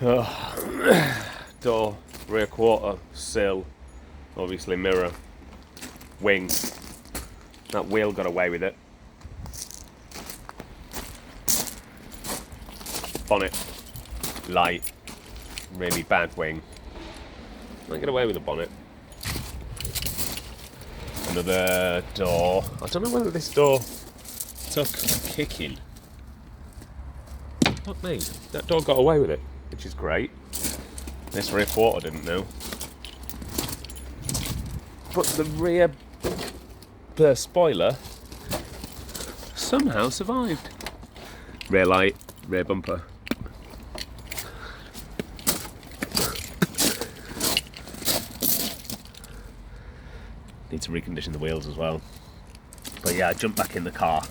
Door, rear quarter, sill, obviously mirror, wing. That wheel got away with it. Bonnet, light, really bad wing. I get away with the bonnet. Another door. I don't know whether this door took kicking. Fuck me. That door got away with it, which is great. This rear quarter didn't know. But the rear spoiler somehow survived. Rear light, rear bumper. Need to recondition the wheels as well. But yeah, I jumped back in the car.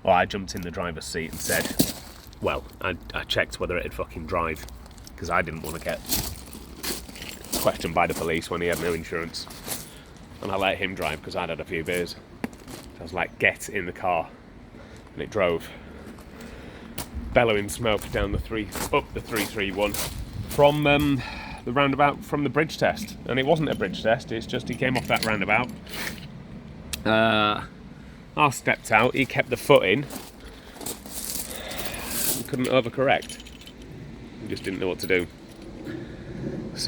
Or I jumped in the driver's seat and said, well, I checked whether it'd fucking drive. Because I didn't want to get questioned by the police when he had no insurance. And I let him drive because I'd had a few beers. So I was like, get in the car. And it drove. Bellowing smoke down up the 331 from the roundabout from the bridge test. And it wasn't a bridge test, it's just he came off that roundabout. I stepped out, he kept the foot in. He couldn't overcorrect. He just didn't know what to do.